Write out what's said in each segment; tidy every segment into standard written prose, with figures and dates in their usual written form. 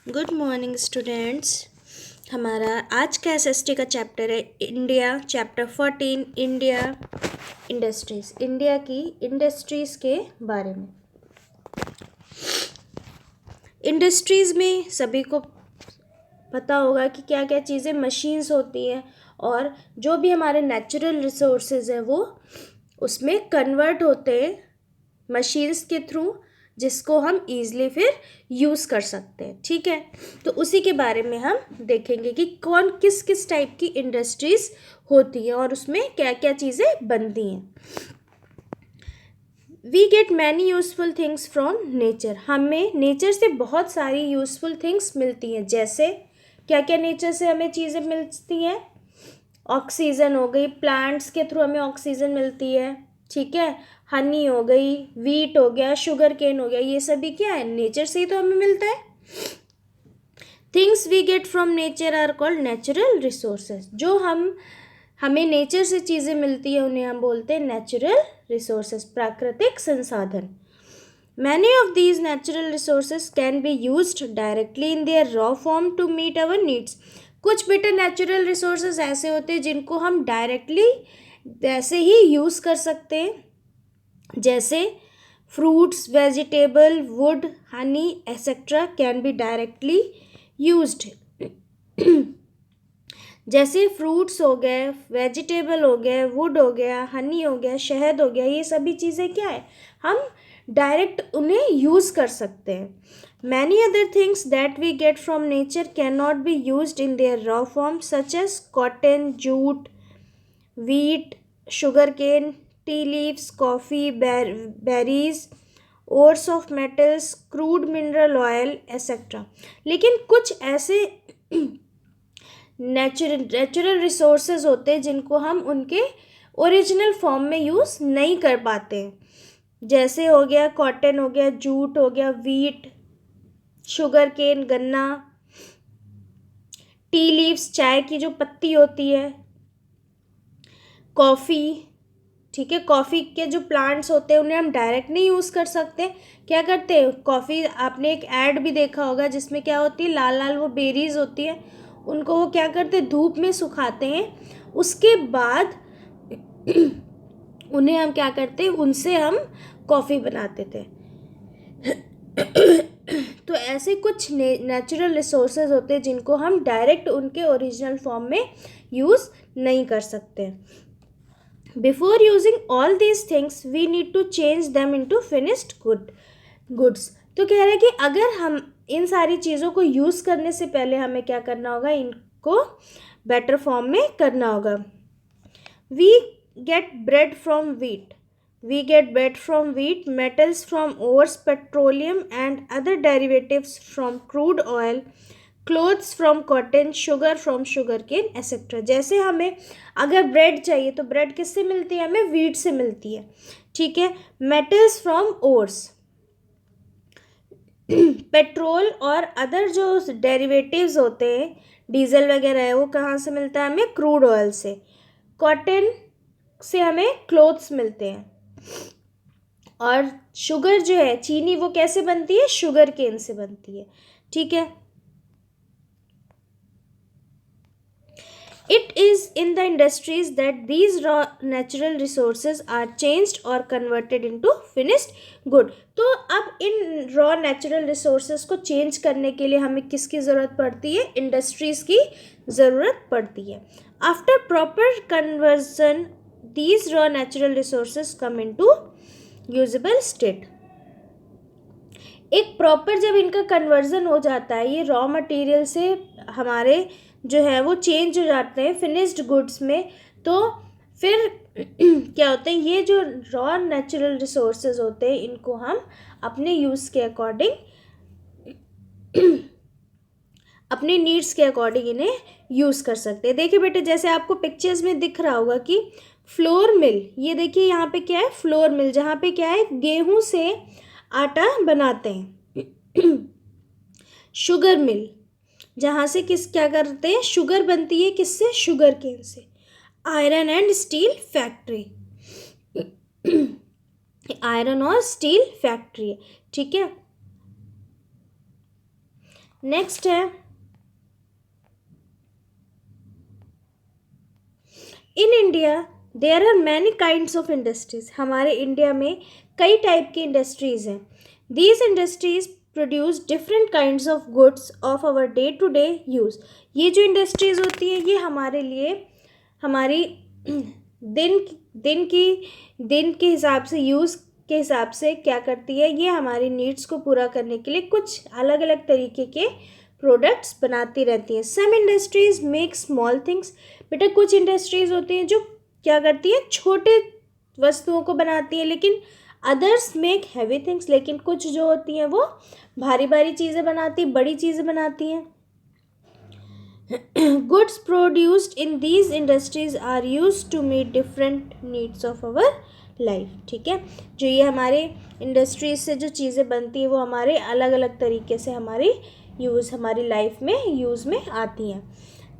Good morning students. हमारा आज का एसएसटी का चैप्टर है India, chapter 14 India industries. India की इंडस्ट्रीज़ के बारे में। इंडस्ट्रीज़ में सभी को पता होगा कि क्या क्या चीज़ें मशीन्स होती हैं और जो भी हमारे नेचुरल रिसोर्सेज हैं वो उसमें कन्वर्ट होते हैं मशीन्स के थ्रू, जिसको हम ईज़िली फिर यूज़ कर सकते हैं। ठीक है, तो उसी के बारे में हम देखेंगे कि कौन किस किस टाइप की इंडस्ट्रीज़ होती है और उसमें क्या क्या चीज़ें बनती हैं। We get many useful things from nature. हमें नेचर से बहुत सारी यूज़फुल थिंग्स मिलती हैं। जैसे क्या क्या नेचर से हमें चीज़ें मिलती हैं? ऑक्सीजन हो गई, प्लांट्स के थ्रू हमें ऑक्सीजन मिलती है। ठीक है, हनी हो गई, वीट हो गया, शुगर केन हो गया, ये सभी क्या है? नेचर से ही तो हमें मिलता है। Things we get from nature are called natural resources. जो हमें नेचर से चीज़ें मिलती है उन्हें हम बोलते हैं नेचुरल रिसोर्सेज, प्राकृतिक संसाधन। Many of these natural resources can be used directly in their raw form to meet our needs. कुछ बेटे नेचुरल रिसोर्सेज ऐसे होते हैं जिनको हम डायरेक्टली वैसे ही यूज़ कर सकते हैं, जैसे fruits, vegetable, would, Honey etcetera can be directly used. जैसे फ्रूट्स हो गए, वेजिटेबल हो गए, वुड हो गया, हनी हो गया, शहद हो गया, ये सभी चीज़ें क्या है? हम डायरेक्ट उन्हें यूज़ कर सकते हैं। Many other things that we get from nature can not be used in their raw form, such as cotton, jute, wheat, sugarcane, tea leaves, coffee, berries, ores of metals, crude mineral oil, etc. लेकिन कुछ ऐसे natural resources होते हैं जिनको हम उनके original form में use नहीं कर पाते हैं। जैसे हो गया कॉटन, हो गया जूट, हो गया वीट, शुगर केन गन्ना, टी लीव्स चाय की जो पत्ती होती है, कॉफ़ी। ठीक है, कॉफ़ी के जो प्लांट्स होते हैं उन्हें हम डायरेक्ट नहीं यूज़ कर सकते। क्या करते हैं? कॉफ़ी, आपने एक ऐड भी देखा होगा जिसमें क्या होती है, लाल लाल वो बेरीज होती है, उनको वो क्या करते हैं, धूप में सुखाते हैं। उसके बाद उन्हें हम क्या करते हैं, उनसे हम कॉफ़ी बनाते थे। तो ऐसे कुछ नेचुरल रिसोर्सेज होते हैं जिनको हम डायरेक्ट उनके ओरिजिनल फॉर्म में यूज़ नहीं कर सकते। Before using all these things, we need to change them into finished goods. तो कह रहे हैं कि अगर हम इन सारी चीज़ों को यूज़ करने से पहले हमें क्या करना होगा, इनको बेटर फॉर्म में करना होगा। We get bread from wheat. We get bread from wheat, metals from ores, petroleum and other derivatives from crude oil, clothes from cotton, sugar from sugar cane etcetera. जैसे हमें अगर ब्रेड चाहिए तो bread किससे मिलती है? हमें व्हीट से मिलती है। ठीक है, मेटल्स फ्रॉम ओर्स, पेट्रोल और अदर जो डेरिवेटिव्स होते हैं, डीजल वगैरह है, वो कहाँ से मिलता है? हमें क्रूड ऑयल से। कॉटन से हमें क्लोथ्स मिलते हैं। और शुगर जो है, चीनी, वो कैसे बनती है? शुगर केन से बनती है। ठीक है, It is in the industries that these raw natural resources are changed or converted into finished good. तो अब इन रॉ नेचुरल रिसोर्सेज को चेंज करने के लिए हमें किसकी ज़रूरत पड़ती है? इंडस्ट्रीज़ की ज़रूरत पड़ती है। After proper conversion these raw natural resources come into usable state. एक प्रॉपर जब इनका कन्वर्जन हो जाता है, ये रॉ मटेरियल से हमारे जो है वो चेंज हो जाते हैं फिनिश्ड गुड्स में, तो फिर क्या होता है, ये जो रॉ नेचुरल रिसोर्सेज होते हैं इनको हम अपने यूज़ के अकॉर्डिंग अपने नीड्स के अकॉर्डिंग इन्हें यूज़ कर सकते हैं। देखिए बेटे, जैसे आपको पिक्चर्स में दिख रहा होगा कि फ्लोर मिल, ये देखिए यहाँ पे क्या है, फ्लोर मिल, जहाँ पे क्या है, गेहूं से आटा बनाते हैं। शुगर मिल, जहाँ से क्या करते हैं, शुगर बनती है, किससे? शुगर केन से। Iron and steel factory, iron और स्टील फैक्ट्री है। ठीक है, नेक्स्ट है in India there are many kinds of industries. हमारे इंडिया में कई टाइप की इंडस्ट्रीज हैं। These industries produce different kinds of goods of our day to day use. ये जो इंडस्ट्रीज होती है ये हमारे लिए हमारी दिन दिन के हिसाब से यूज़ के हिसाब से क्या करती है, ये हमारी नीड्स को पूरा करने के लिए कुछ अलग अलग तरीके के प्रोडक्ट्स बनाती रहती हैं। सम इंडस्ट्रीज मेक स्मॉल थिंग्स। बेटा कुछ इंडस्ट्रीज होती हैं जो क्या करती है, छोटे वस्तुओं को बनाती है, लेकिन अदर्स मेक हैवी थिंग्स। लेकिन कुछ जो होती हैं वो भारी भारी चीज़ें बनाती, बड़ी चीज़ें बनाती हैं। Goods produced in these industries are used to meet different needs of our life। ठीक है, जो ये हमारे इंडस्ट्रीज से जो चीज़ें बनती हैं वो हमारे अलग अलग तरीके से हमारी लाइफ में यूज़ में आती हैं।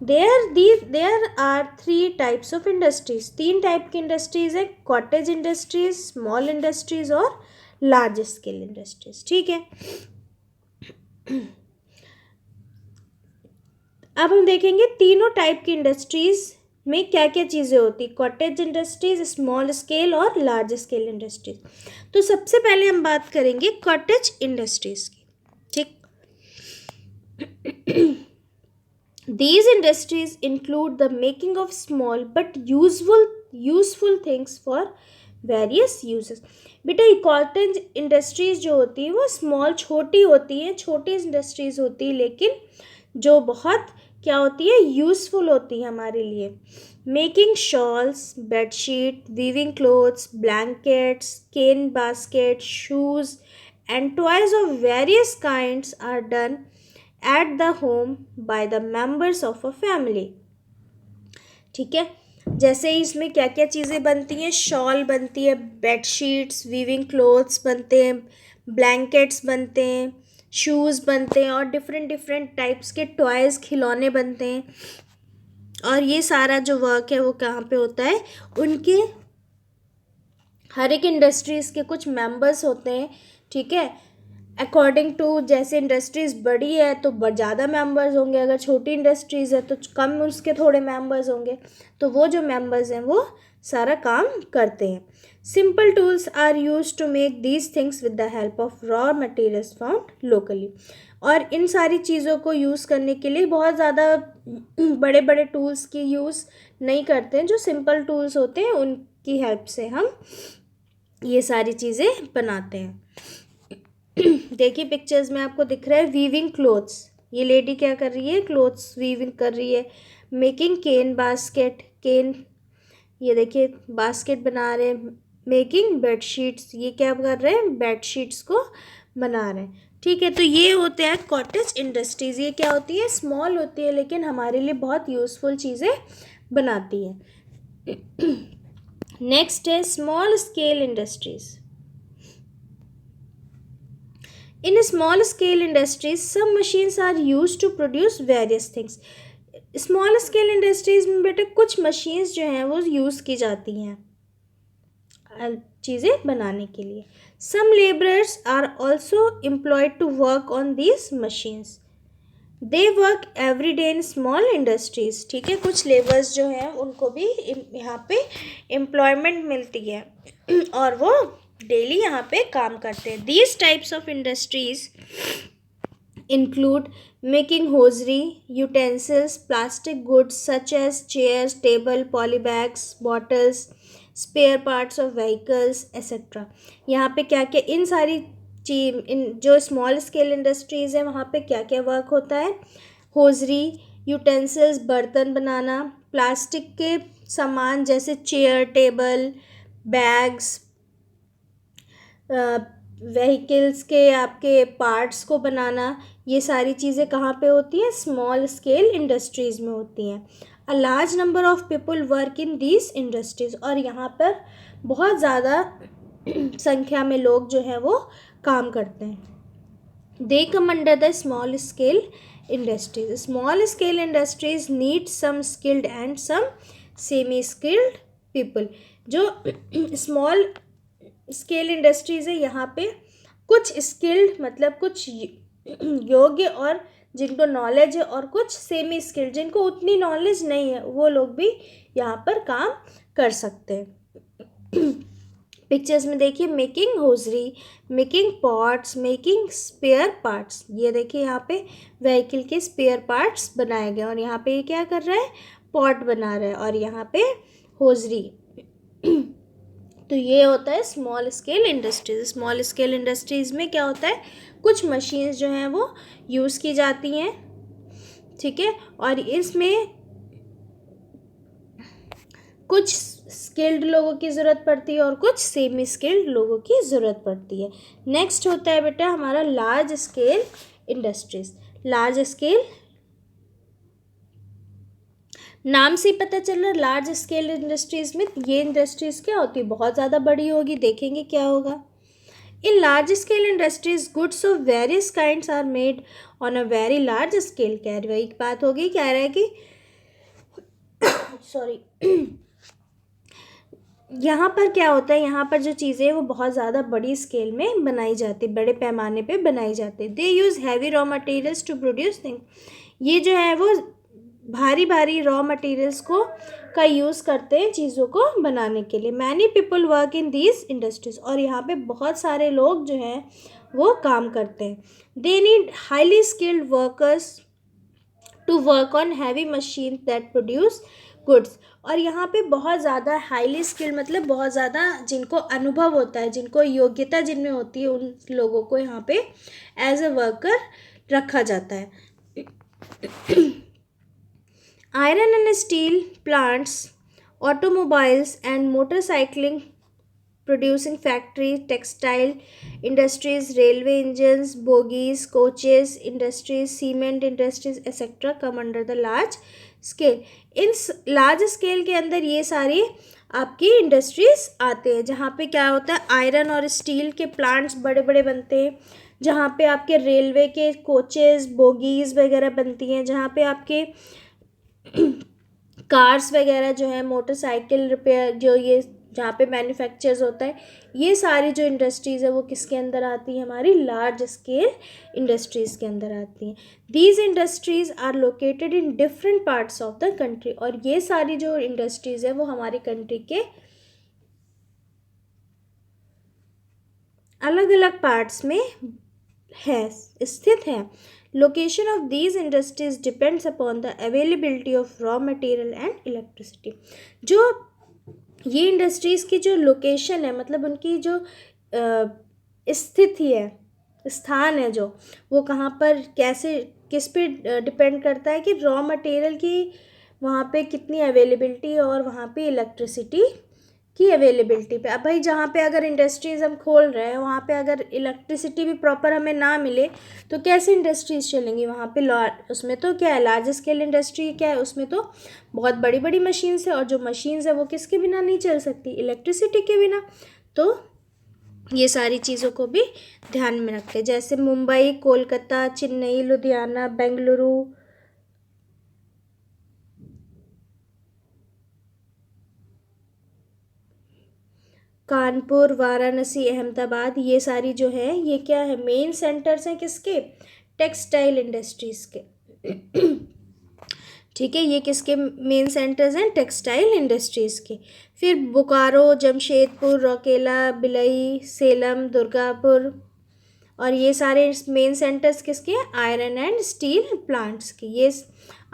There are 3 types of industries. 3 type की इंडस्ट्रीज है, कॉटेज इंडस्ट्रीज, स्मॉल इंडस्ट्रीज और लार्ज स्केल इंडस्ट्रीज। ठीक है, अब हम देखेंगे तीनों टाइप की इंडस्ट्रीज में क्या क्या चीज़ें होती, कॉटेज इंडस्ट्रीज, स्मॉल स्केल और लार्ज स्केल इंडस्ट्रीज। तो सबसे पहले हम बात करेंगे कॉटेज इंडस्ट्रीज की। ठीक, these industries include the making of small but useful things for various uses। बेटा कॉटेज इंडस्ट्रीज जो होती है वो स्मॉल छोटी होती है, छोटी इंडस्ट्रीज होती है, लेकिन जो बहुत क्या होती है, यूज़फुल होती है हमारे लिए। Making shawls, bedsheet, weaving clothes, blankets, cane basket, shoes and toys of various kinds are done at the home by the members of a family. ठीक है, जैसे इसमें क्या क्या चीज़ें बनती हैं, शॉल बनती है, बेडशीट्स, वीविंग क्लोथ्स बनते हैं, ब्लैंकेट्स बनते हैं, शूज़ बनते हैं और डिफरेंट टाइप्स के टॉयज़, खिलौने बनते हैं। और ये सारा जो वर्क है वो कहाँ पे होता है, उनके हर एक इंडस्ट्रीज़ के कुछ मेंबर्स होते हैं। ठीक है, अकॉर्डिंग टू जैसे इंडस्ट्रीज़ बड़ी है तो ज़्यादा मेंबर्स होंगे, अगर छोटी इंडस्ट्रीज़ है तो कम उसके थोड़े मेंबर्स होंगे। तो वो जो मेंबर्स हैं वो सारा काम करते हैं। Simple tools are use to make these things with the help of raw materials found locally. और इन सारी चीज़ों को यूज़ करने के लिए बहुत ज़्यादा बड़े बड़े टूल्स की यूज़ नहीं करते हैं। जो सिंपल टूल्स होते हैं उनकी हेल्प से हम ये सारी चीज़ें बनाते हैं। देखिए पिक्चर्स में आपको दिख रहा है वीविंग क्लोथ्स। ये लेडी क्या कर रही है, क्लोथ्स वीविंग कर रही है। मेकिंग केन बास्केट, केन ये देखिए बास्केट बना रहे हैं। मेकिंग बेडशीट्स, ये क्या कर रहे हैं, बेडशीट्स को बना रहे हैं। ठीक है, तो ये होते हैं कॉटेज इंडस्ट्रीज़। ये क्या होती है, स्मॉल होती है लेकिन हमारे लिए बहुत यूज़फुल चीज़ें बनाती है। नेक्स्ट है small scale industries. In small scale industries, some machines are used to produce various things। Small scale industries में बेटे कुछ मशीन्स जो हैं वो यूज़ की जाती हैं चीज़ें बनाने के लिए। Some labourers are also employed to work on these machines. They work every day in small industries. ठीक है, कुछ लेबर्स जो हैं उनको भी यहाँ पे एम्प्लॉयमेंट मिलती है और वो डेली यहाँ पे काम करते हैं। These types of industries include making hosiery, utensils, plastic goods such as chairs, table, polybags, bottles, spare parts of vehicles etcetera. यहाँ पे क्या क्या इन सारी इन जो स्मॉल स्केल इंडस्ट्रीज़ हैं वहाँ पे क्या क्या वर्क होता है, होजरी, यूटेंसिल्स बर्तन बनाना, प्लास्टिक के सामान जैसे चेयर, टेबल, बैग्स, व्हीकल्स के आपके पार्ट्स को बनाना, ये सारी चीज़ें कहाँ पे होती हैं, स्मॉल स्केल इंडस्ट्रीज़ में होती हैं। A large number of people work in these industries. और यहाँ पर बहुत ज़्यादा संख्या में लोग जो हैं वो काम करते हैं। They come under the small scale industries. Small scale industries need some skilled and some semi skilled people. जो स्मॉल स्केल इंडस्ट्रीज़ है यहाँ पे कुछ स्किल्ड मतलब कुछ योग्य और जिनको नॉलेज है, और कुछ सेमी स्किल्ड जिनको उतनी नॉलेज नहीं है, वो लोग भी यहाँ पर काम कर सकते हैं। पिक्चर्स में देखिए, making hosiery, making pots, making spare parts. ये देखिए यहाँ पे व्हीकल के स्पेयर पार्ट्स बनाए गए, और यहाँ पे ये क्या कर रहा है, पॉट बना रहा है, और यहाँ पे होजरी। तो ये होता है small scale industries. Small scale industries में क्या होता है, कुछ मशीन्स जो हैं वो यूज़ की जाती हैं, ठीक है, और इसमें कुछ स्किल्ड लोगों की ज़रूरत पड़ती है और कुछ सेमी स्किल्ड लोगों की ज़रूरत पड़ती है। नेक्स्ट होता है बेटा हमारा large scale industries. Large scale, नाम से ही पता चल रहा है लार्ज स्केल इंडस्ट्रीज में ये इंडस्ट्रीज क्या होती है, बहुत ज़्यादा बड़ी होगी। देखेंगे क्या होगा। In large scale industries goods of various kinds are made on a very large scale. कह रही एक बात होगी, कह रहा है कि सॉरी यहाँ पर क्या होता है, यहाँ पर जो चीज़ें हैं वो बहुत ज़्यादा बड़ी स्केल में बनाई जाती, बड़े पैमाने पे बनाई जाती। They use heavy raw materials to produce thing. ये जो है वो भारी भारी रॉ मटेरियल्स का यूज़ करते हैं चीज़ों को बनाने के लिए। Many people work in these industries, और यहाँ पे बहुत सारे लोग जो हैं वो काम करते हैं। They need highly skilled workers to work on heavy machine that produce goods. और यहाँ पे बहुत ज़्यादा हाईली स्किल्ड मतलब बहुत ज़्यादा जिनको अनुभव होता है, जिनको योग्यता जिनमें होती है, उन लोगों को यहाँ पे एज ए वर्कर रखा जाता है। Iron and steel plants, automobiles and motorcycling producing factories, textile industries, railway engines, bogies, coaches industries, cement industries etc. come under the large scale. In large scale के अंदर ये सारी आपकी इंडस्ट्रीज आते हैं, जहाँ पे क्या होता है, आयरन और स्टील के प्लांट्स बड़े बड़े बनते हैं, जहाँ पे आपके रेलवे के कोचेस, बोगीज वगैरह बनती हैं, जहाँ पे आपके कार्स वगैरह जो है, मोटरसाइकिल रिपेयर जो ये जहाँ पे मैन्युफैक्चर्स होता है, ये सारी जो इंडस्ट्रीज़ है वो किसके अंदर आती है, हमारी लार्ज स्केल इंडस्ट्रीज़ के अंदर आती हैं। These industries are located in different parts of the country, और ये सारी जो इंडस्ट्रीज़ है वो हमारी कंट्री के अलग अलग पार्ट्स में है, स्थित है। Location of these industries depends upon the availability of raw material and electricity. जो ये इंडस्ट्रीज़ की जो लोकेशन है, मतलब उनकी जो स्थिति है, स्थान है, जो वो कहाँ पर कैसे किस पे डिपेंड करता है कि रॉ मटेरियल की वहाँ पे कितनी अवेलेबिलिटी है और वहाँ पे इलेक्ट्रिसिटी की अवेलेबिलिटी पे। अब भाई जहाँ पे अगर इंडस्ट्रीज़ हम खोल रहे हैं वहाँ पे अगर इलेक्ट्रिसिटी भी प्रॉपर हमें ना मिले तो कैसे इंडस्ट्रीज़ चलेंगी वहाँ पे। उसमें तो क्या है, लार्ज स्केल इंडस्ट्री क्या है, उसमें तो बहुत बड़ी बड़ी मशीन्स है, और जो मशीन्स है वो किसके बिना नहीं चल सकती, इलेक्ट्रिसिटी के बिना। तो ये सारी चीज़ों को भी ध्यान में रखें, जैसे मुंबई, कोलकाता, चेन्नई, लुधियाना, बेंगलुरु, कानपुर, वाराणसी, अहमदाबाद, ये सारी जो है ये क्या है, मेन सेंटर्स हैं किसके, टेक्सटाइल इंडस्ट्रीज़ के। ठीक है, ये किसके मेन सेंटर्स हैं, टेक्सटाइल इंडस्ट्रीज़ के। फिर बोकारो, जमशेदपुर, रौकेला, भिलाई, सेलम, दुर्गापुर, और ये सारे मेन सेंटर्स किसके हैं, आयरन एंड स्टील प्लांट्स के। ये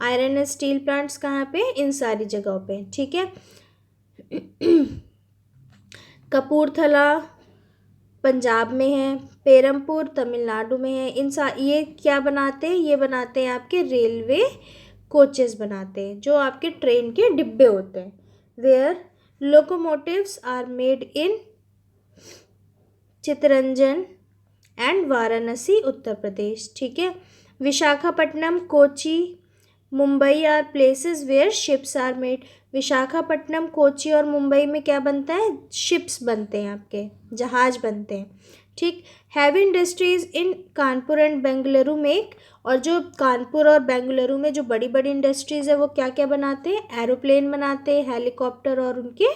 आयरन एंड स्टील प्लांट्स कहाँ पे, इन सारी जगहों पे। ठीक है, कपूरथला पंजाब में है, पेरमपुर तमिलनाडु में है। ये क्या बनाते हैं, ये बनाते हैं आपके रेलवे कोचेस बनाते हैं, जो आपके ट्रेन के डिब्बे होते हैं। Where locomotives are made in Chittaranjan and Varanasi, Uttar Pradesh. ठीक है, Visakhapatnam, Kochi, Mumbai are places where ships are made. Visakhapatnam, Kochi और मुंबई में क्या बनता है, शिप्स बनते हैं, आपके जहाज बनते हैं। ठीक, heavy industries in Kanpur and Bengaluru make, और जो कानपुर और बेंगलुरु में जो बड़ी बड़ी इंडस्ट्रीज़ है वो क्या क्या बनाते हैं, एरोप्लेन बनाते हैं, हेलीकॉप्टर और उनके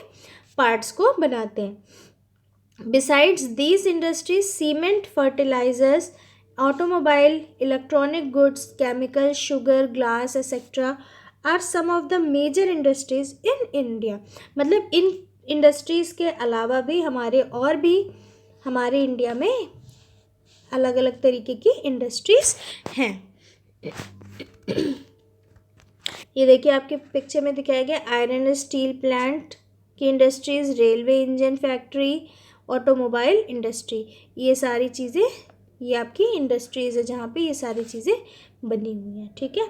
पार्ट्स को बनाते हैं। Besides these industries cement, fertilizers automobile, electronic goods, chemical, sugar, glass etcetera are some of the major industries in India. मतलब इन इंडस्ट्रीज़ के अलावा भी और भी हमारे इंडिया में अलग अलग तरीके की इंडस्ट्रीज़ हैं. ये देखिए आपके पिक्चर में दिखाया गया आयरन एंड स्टील प्लांट की industries, railway engine factory, automobile industry. ये सारी चीज़ें ये आपकी इंडस्ट्रीज़ है जहाँ पे ये सारी चीज़ें बनी हुई हैं. ठीक है.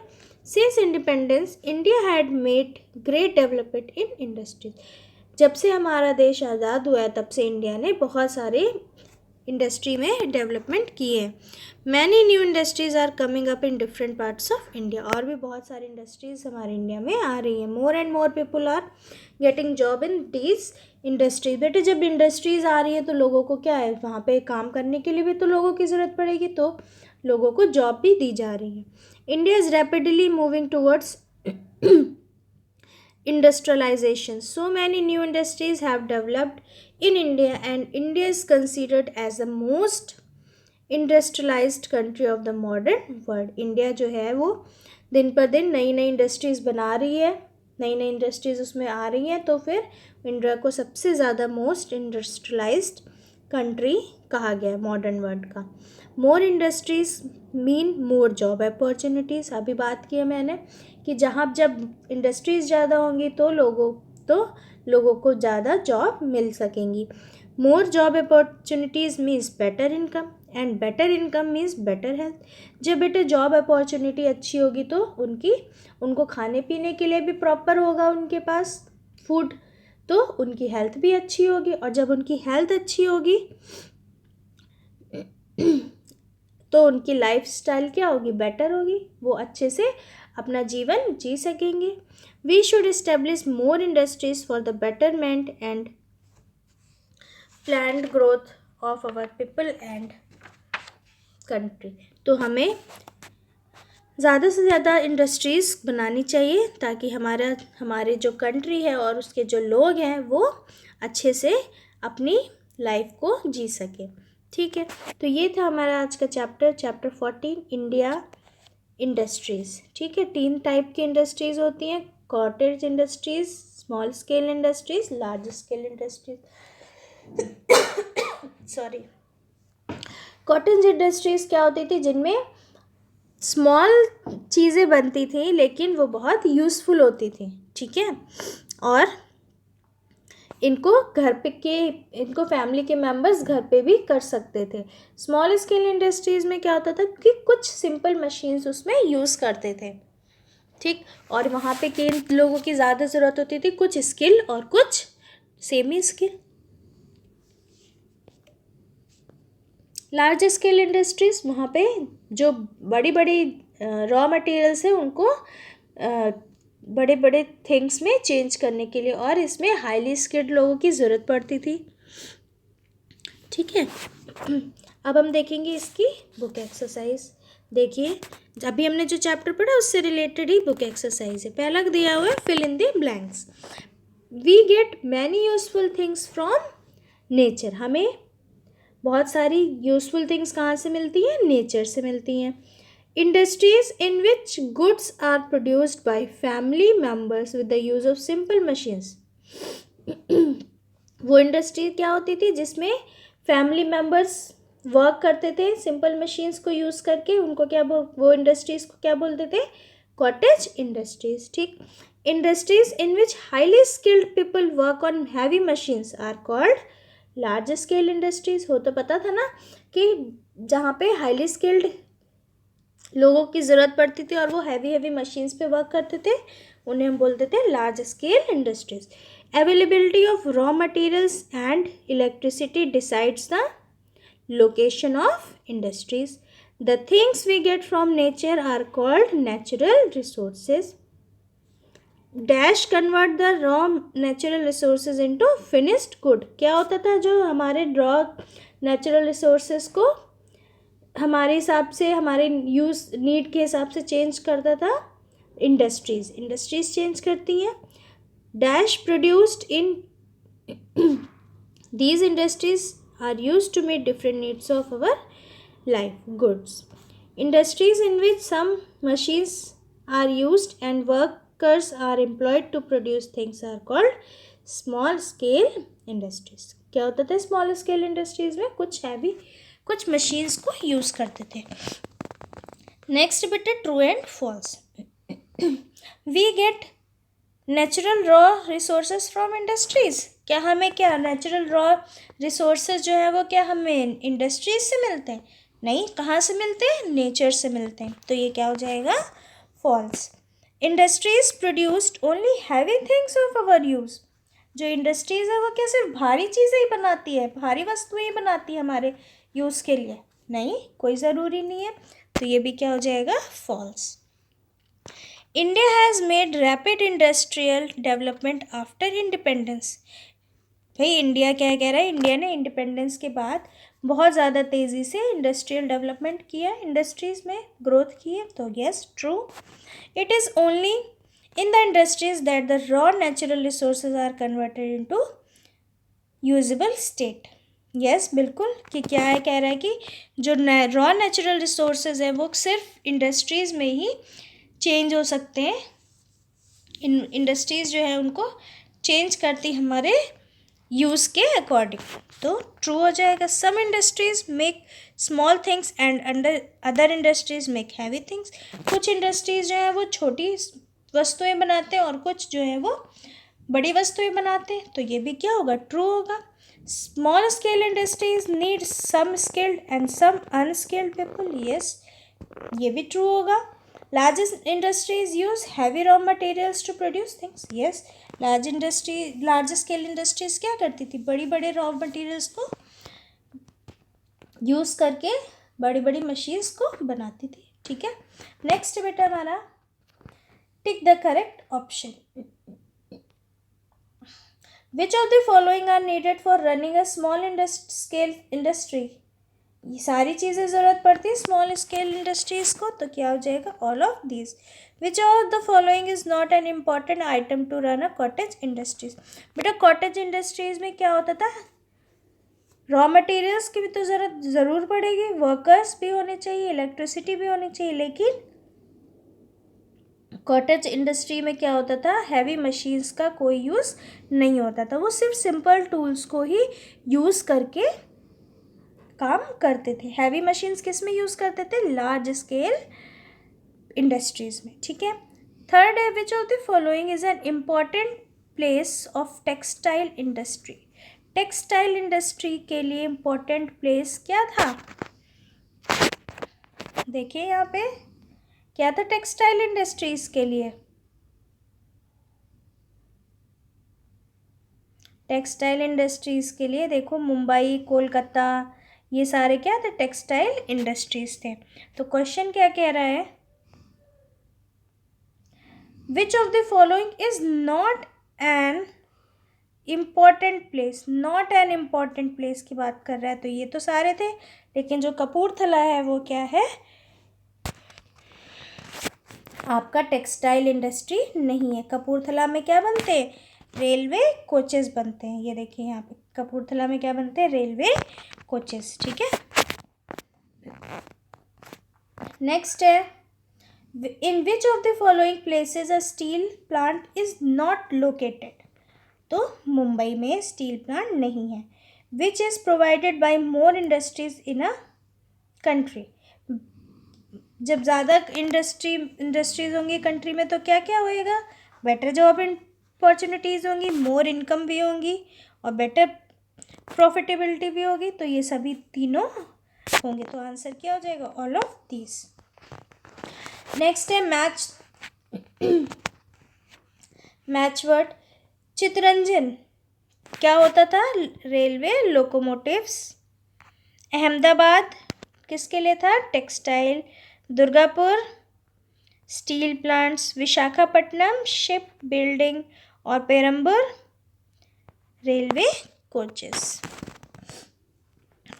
Since independence India had made great development in industries. जब से हमारा देश आज़ाद हुआ है तब से इंडिया ने बहुत सारे इंडस्ट्री में डेवलपमेंट किए हैं. Many new industries are coming up in different parts of India. और भी बहुत सारी इंडस्ट्रीज़ हमारे इंडिया में आ रही हैं. More and more people are getting job in these industries. बेटे जब इंडस्ट्रीज़ आ रही है तो लोगों को क्या है, वहाँ पे काम करने के लिए भी तो लोगों की ज़रूरत पड़ेगी, तो लोगों को जॉब भी दी जा रही है. India is rapidly moving towards industrialization. So many new industries have developed in India and India is considered as the most industrialized country of the modern world. India जो है वो दिन पर दिन नई नई इंडस्ट्रीज़ बना रही है, नई नई इंडस्ट्रीज़ उसमें आ रही हैं, तो फिर इंडिया को सबसे ज़्यादा मोस्ट इंडस्ट्रियलाइज्ड कंट्री कहा गया है मॉडर्न वर्ल्ड का. More industries mean more job opportunities. अभी बात की है मैंने कि जब इंडस्ट्रीज़ ज़्यादा होंगी तो लोगों को ज़्यादा जॉब मिल सकेंगी. मोर job opportunities means better income and better income means better health. जब बेटे जॉब अपॉर्चुनिटी अच्छी होगी तो उनको खाने पीने के लिए भी प्रॉपर होगा उनके पास फूड, तो उनकी हेल्थ भी अच्छी होगी. और जब उनकी हेल्थ अच्छी होगी तो उनकी लाइफस्टाइल क्या होगी, बेटर होगी, वो अच्छे से अपना जीवन जी सकेंगे. We should establish more industries for the betterment and planned growth of our people and country. तो हमें ज़्यादा से ज़्यादा इंडस्ट्रीज़ बनानी चाहिए ताकि हमारे जो कंट्री है और उसके जो लोग हैं वो अच्छे से अपनी लाइफ को जी सके. ठीक है. तो ये था हमारा आज का चैप्टर 14 इंडिया इंडस्ट्रीज़. ठीक है. 3 टाइप की इंडस्ट्रीज़ होती हैं, cottage industries, small scale industries, large scale industries. Sorry. Cottage industries क्या होती थी, जिनमें स्मॉल चीज़ें बनती थी लेकिन वो बहुत यूज़फुल होती थी. ठीक है. और इनको इनको फैमिली के मेंबर्स घर पे भी कर सकते थे. स्मॉल स्केल इंडस्ट्रीज़ में क्या होता था कि कुछ सिंपल मशीन्स उसमें यूज़ करते थे. ठीक. और वहाँ पे किन लोगों की ज़्यादा ज़रूरत होती थी, कुछ स्किल और कुछ semi skill. Large scale industries वहाँ पे जो बड़ी बड़ी रॉ मटेरियल्स हैं उनको बड़े बड़े थिंग्स में चेंज करने के लिए, और इसमें हाईली स्किल्ड लोगों की ज़रूरत पड़ती थी. ठीक है. अब हम देखेंगे इसकी बुक एक्सरसाइज. देखिए अभी हमने जो चैप्टर पढ़ा उससे रिलेटेड ही बुक एक्सरसाइज है. पहला दिया हुआ है fill in the blanks. We get many useful things from nature. हमें बहुत सारी यूजफुल थिंग्स कहाँ से मिलती हैं, नेचर से मिलती हैं. Industries in which goods are produced by family members with the use of simple machines. वो इंडस्ट्री क्या होती थी जिसमें फैमिली मेम्बर्स वर्क करते थे सिंपल मशीन्स को यूज़ करके. उनको क्या वो इंडस्ट्रीज़ को क्या बोलते थे, कॉटेज इंडस्ट्रीज़. ठीक. Industries in which highly skilled people work on heavy machines are called large scale industries. हो तो पता था ना कि जहाँ पे हाईली स्किल्ड लोगों की ज़रूरत पड़ती थी और वो हैवी मशीन्स पे वर्क करते थे, उन्हें हम बोलते थे large scale industries. Availability of raw materials and electricity decides the location of industries. The things we get from nature are called natural resources. Dash convert the raw natural resources into finished good. क्या होता था जो हमारे raw natural resources को हमारे हिसाब से, हमारे यूज़ नीड के हिसाब से चेंज करता था, इंडस्ट्रीज़ चेंज करती हैं. Dash produced in these industries are used to meet different needs of our life goods. Industries in which some machines are used and workers are employed to produce things are called small scale industries. क्या होता था small scale industries में? कुछ machines को use करते थे. Next बेटा true and false. We get natural raw resources from industries. क्या हमें नेचुरल रॉ रिसोर्सेज जो है वो क्या हमें इंडस्ट्रीज से मिलते हैं? नहीं. कहाँ से मिलते हैं? नेचर से मिलते हैं. तो ये क्या हो जाएगा? False. Industries produced only heavy things of our use. जो इंडस्ट्रीज है वो क्या सिर्फ भारी चीज़ें ही बनाती है, भारी वस्तुएं ही बनाती है हमारे यूज़ के लिए? नहीं, कोई ज़रूरी नहीं है. तो ये भी क्या हो जाएगा? False. India has made rapid industrial development after independence. भाई इंडिया क्या कह रहा है? इंडिया ने इंडिपेंडेंस के बाद बहुत ज़्यादा तेज़ी से इंडस्ट्रियल डेवलपमेंट किया, इंडस्ट्रीज़ में ग्रोथ की है. तो yes, true. It is only in the industries that the raw natural resources are converted into usable state. Yes, बिल्कुल. कि क्या है? कह रहा है कि जो रॉ नेचुरल रिसोर्सेज हैं वो सिर्फ इंडस्ट्रीज़ में ही चेंज हो सकते हैं. इंडस्ट्रीज़ जो है उनको चेंज करती हमारे यूज़ के अकॉर्डिंग. तो ट्रू हो जाएगा. Some industries make small things and other industries make heavy things. कुछ इंडस्ट्रीज जो है वो छोटी वस्तुएं बनाते हैं और कुछ जो है वो बड़ी वस्तुएं बनाते हैं. तो ये भी क्या होगा? ट्रू होगा. Small scale industries need some skilled and some unskilled people. Yes, ये भी ट्रू होगा. Large industries use heavy raw materials to produce things. Yes, large scale industries क्या करती थी? बड़े रॉ मटेरियल्स को यूज़ करके बड़ी बड़ी मशीन्स को बनाती थी. ठीक है. नेक्स्ट बेटा हमारा tick the correct option. Which of the following are needed for running a small scale industry. ये सारी चीज़ें ज़रूरत पड़ती है स्मॉल स्केल इंडस्ट्रीज़ को. तो क्या हो जाएगा? All of these. Which of the following is not an important item to run a cottage industries. बेटा कॉटेज इंडस्ट्रीज़ में क्या होता था? रॉ मटेरियल्स की भी तो ज़रूर पड़ेगी, वर्कर्स भी होने चाहिए, इलेक्ट्रिसिटी भी होनी चाहिए. लेकिन कॉटेज इंडस्ट्री में क्या होता था? हैवी मशीन्स का कोई यूज़ नहीं होता था. वो सिर्फ सिंपल टूल्स को ही यूज़ करके काम करते थे. हैवी मशीन्स किस में यूज़ करते थे? लार्ज स्केल इंडस्ट्रीज़ में. ठीक है. थर्ड है विच of the following is an important place of textile industry. Textile industry के लिए इम्पोर्टेंट प्लेस क्या था? देखिए यहाँ पे क्या था टेक्सटाइल इंडस्ट्रीज के लिए? टेक्सटाइल इंडस्ट्रीज के लिए देखो मुंबई, कोलकाता, ये सारे क्या थे? टेक्सटाइल इंडस्ट्रीज थे. तो क्वेश्चन क्या कह रहा है? विच of the following is not an important place. Not an important place की बात कर रहा है. तो ये तो सारे थे, लेकिन जो कपूरथला है वो क्या है? आपका टेक्सटाइल इंडस्ट्री नहीं है. कपूरथला में क्या बनते हैं? रेलवे कोचेस बनते हैं. ये देखिए यहाँ पे कपूरथला में क्या बनते हैं? Railway coaches. ठीक है. नेक्स्ट है in which of the following places a steel plant is not located. तो मुंबई में स्टील प्लांट नहीं है. Which is provided by more industries in a country. जब ज़्यादा इंडस्ट्रीज होंगी कंट्री में तो क्या क्या होएगा? बेटर जॉब अपॉर्चुनिटीज़ होंगी, मोर इनकम भी होंगी और बेटर प्रॉफिटेबिलिटी भी होगी. तो ये सभी तीनों होंगे. तो आंसर क्या हो जाएगा? All of these. नेक्स्ट है मैच वर्ड. चितरंजन क्या होता था? Railway locomotives. अहमदाबाद किसके लिए था? Textile. Durgapur steel plants. Visakhapatnam ship building और पेरम्बूर रेलवे कोचेस.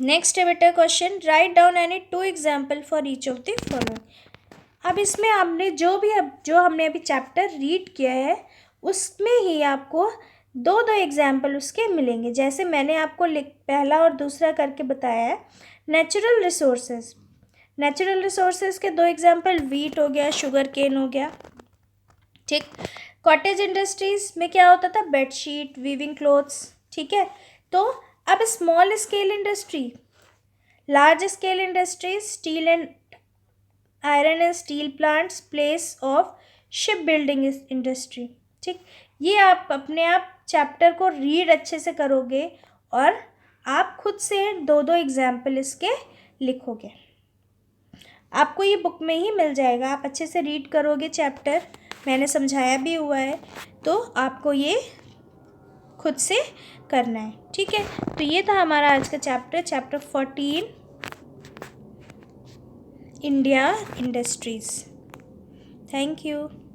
नेक्स्ट है बेटा question. Right down any 2 example for each of the following. अब इसमें हमने जो हमने अभी चैप्टर रीड किया है उसमें ही आपको 2 एग्जाम्पल उसके मिलेंगे. जैसे मैंने आपको पहला और दूसरा करके बताया है. नेचुरल रिसोर्सेज, नेचुरल रिसोर्सेज के दो एग्जांपल, वीट हो गया, शुगर केन हो गया, ठीक। कॉटेज इंडस्ट्रीज में क्या होता था, बेडशीट, वीविंग क्लोथ्स, ठीक है। तो अब small scale industry, large scale industries, steel and iron and steel plants, place of ship building industry, ठीक। ये आप अपने आप चैप्टर को रीड अच्छे से करोगे और आप खुद से दो दो एग्जाम्पल इसके लिखोगे। आपको ये बुक में ही मिल जाएगा, आप अच्छे से रीड करोगे चैप्टर, मैंने समझाया भी हुआ है, तो आपको ये खुद से करना है, ठीक है। तो ये था हमारा आज का chapter 14, India industries. Thank you.